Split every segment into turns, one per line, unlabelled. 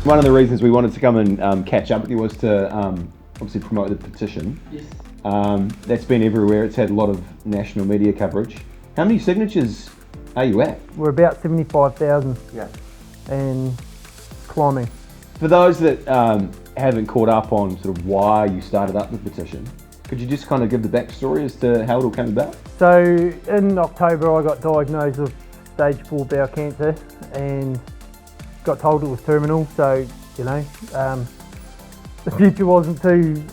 One of the reasons we wanted to come and catch up with you was to obviously promote the petition.
Yes.
That's been everywhere. It's had a lot of national media coverage. How many signatures are you at?
We're about 75,000.
Yeah.
And climbing.
For those that haven't caught up on sort of why you started up the petition, could you just kind of give the backstory as to how it all came about?
So in October I got diagnosed with stage 4 bowel cancer and got told it was terminal, so the future wasn't too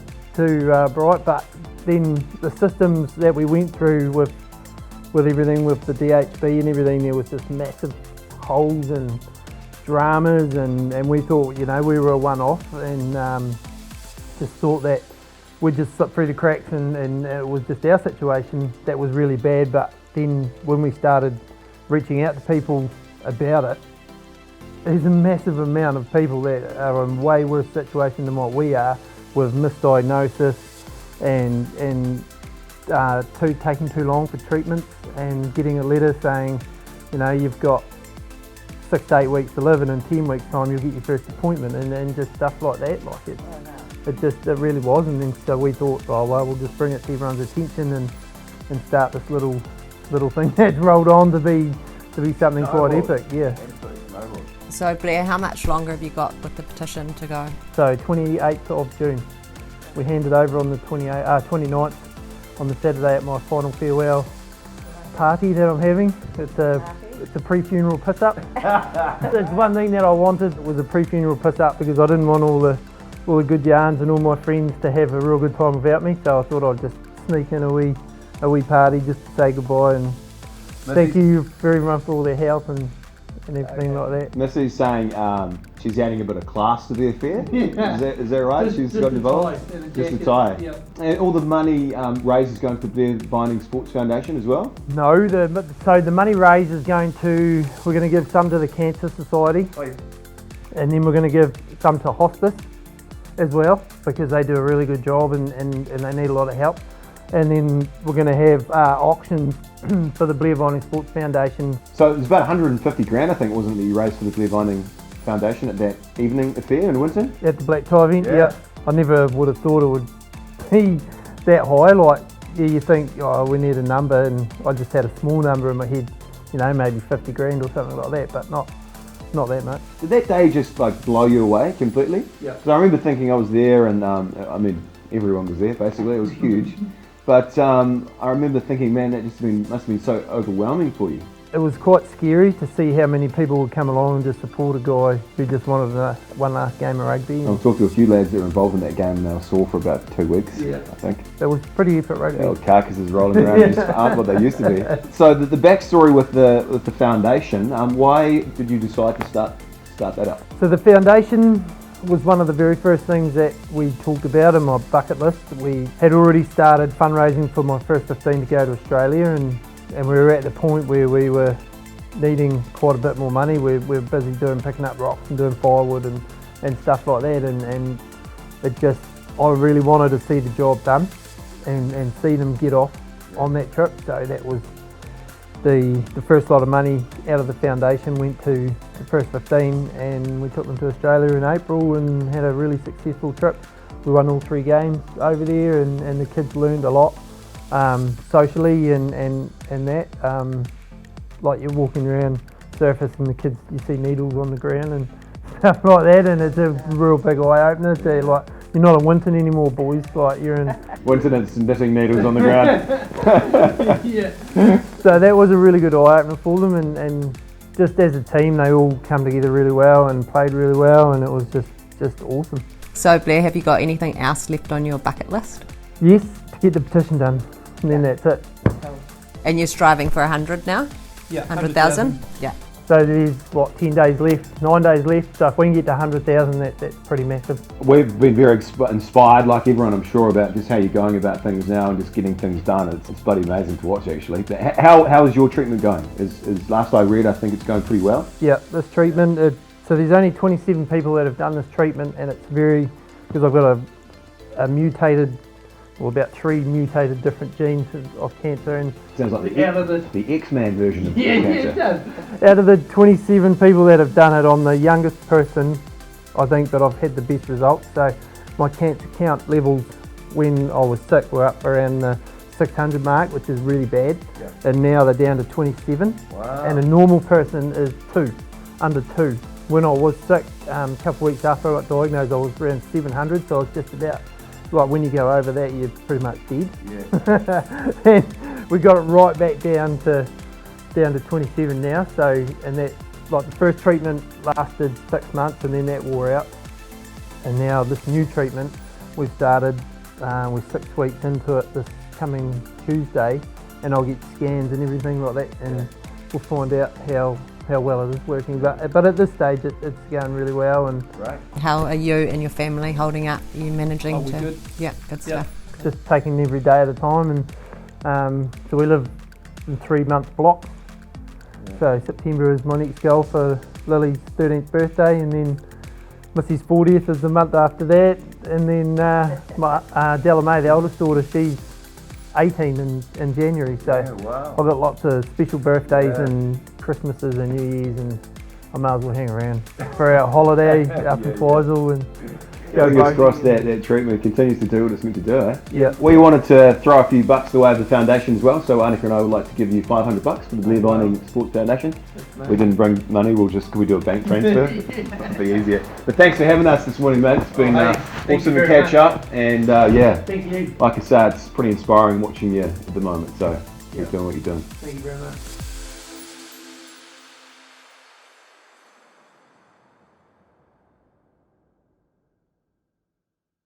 bright, but then the systems that we went through with everything, with the DHB and everything, there was just massive holes and dramas, and we thought we were a one-off, and just thought that we'd just slip through the cracks, and it was just our situation that was really bad. But then when we started reaching out to people about it, there's a massive amount of people that are in way worse situation than what we are, with misdiagnosis and taking too long for treatments, and getting a letter saying, you've got 6 to 8 weeks to live, and in 10 weeks time you'll get your first appointment, and just stuff like that. It really was, and then so we thought, oh well, we'll just bring it to everyone's attention and start this little thing that's rolled on to be something quite epic. Yeah.
So Blair, how much longer have you got with the petition to go?
So 28th of June. We handed over on the 29th, on the Saturday, at my final farewell party that I'm having. It's a pre-funeral piss-up. It's one thing that I wanted, was a pre-funeral piss-up, because I didn't want all the good yarns and all my friends to have a real good time without me, so I thought I'd just sneak in a wee party just to say goodbye and thank you very much for all their help and everything like that.
Missy's saying she's adding a bit of class to the affair.
Yeah.
Is that right? She's got involved? Just a tie.
Yep.
And all the money raised is going to the Blair Binding Sports Foundation as well?
No, so the money raised is we're going to give some to the Cancer Society, and then we're going to give some to hospice as well, because they do a really good job and they need a lot of help. And then we're going to have auctions for the Blair Binding Sports Foundation.
So there's about 150 grand, I think, wasn't it, that you raised for the Blair Binding Foundation at that evening affair in Winton?
At the black tie event, yeah. I never would have thought it would be that high. You think, oh, we need a number, and I just had a small number in my head, maybe 50 grand or something like that, but not that much.
Did that day just blow you away completely?
Yeah.
Because I remember thinking I was there, and everyone was there basically. It was huge. But I remember thinking, man, that must have been so overwhelming for you.
It was quite scary to see how many people would come along and just support a guy who just wanted one last game of rugby.
I've talked to a few lads that were involved in that game, and they were sore for about 2 weeks, I think.
It was pretty epic rugby.
Old carcasses rolling around just aren't what they used to be. So the backstory with the foundation, why did you decide to start that up?
So the foundation was one of the very first things that we talked about in my bucket list. We had already started fundraising for my first 15 to go to Australia, and we were at the point where we were needing quite a bit more money. We're busy picking up rocks and doing firewood and stuff like that, and I really wanted to see the job done and see them get off on that trip. So that was the first lot of money out of the foundation went to the first 15, and we took them to Australia in April and had a really successful trip. We won all 3 games over there, and the kids learned a lot socially and that. You're walking around surface and the kids, you see needles on the ground and stuff like that, and it's a real big eye-opener to you're not in Winton anymore, boys. You're in
Winton and knitting needles on the ground.
Yeah. So that was a really good eye-opener for them, and just as a team, they all come together really well and played really well, and it was just awesome.
So Blair, have you got anything else left on your bucket list?
Yes, to get the petition done, and then that's it.
And you're striving for 100 now?
Yeah,
100,000? Yeah.
So there's 10 days left, 9 days left. So if we can get to 100,000, that's pretty massive.
We've been very inspired, like everyone, I'm sure, about just how you're going about things now and just getting things done. It's bloody amazing to watch, actually. But how is your treatment going? Is last I read, I think it's going pretty well.
Yeah, this treatment. So there's only 27 people that have done this treatment, and it's because I've got a mutated. About 3 mutated different genes of cancer, and
sounds like the X-Man version of cancer.
it does. Out of the 27 people that have done it, I'm the youngest person I think that I've had the best results. So my cancer count levels when I was sick were up around the 600 mark, which is really bad.
Yeah.
And now they're down to 27.
Wow.
And a normal person is 2, under 2. When I was sick, a couple of weeks after I got diagnosed, I was around 700, so I was just about, like when you go over that, you're pretty much dead.
Yeah.
And we got it right back down to 27 now. So, and that, like the first treatment lasted 6 months, and then that wore out. And now this new treatment we've started, we're 6 weeks into it this coming Tuesday, and I'll get scans and everything like that, and we'll find out how well it is working. But at this stage, it's going really well. And
Great.
How are you and your family holding up? Are you managing
we
to?
good?
Yeah, good stuff.
just taking it every day at a time. And so we live in 3-month blocks. So September is my next goal for Lily's 13th birthday, and then Missy's 40th is the month after that, and then my Della May, the oldest daughter, she's 18 in January. So
wow.
I've got lots of special birthdays and Christmases and New Year's, and I may as well hang around for our holiday up in Faisal and go
Fingers crossed that treatment continues to do what it's meant to do, eh?
Yeah.
We wanted to throw a few bucks the way of the foundation as well, so Annika and I would like to give you $500 for the Blair Binding Sports Foundation. We didn't bring money, can we do a bank transfer? It'll be easier. But thanks for having us this morning, mate. It's been awesome to catch up, and
Thank you.
like I said, it's pretty inspiring watching you at the moment, so keep doing what you're doing.
Thank you very much.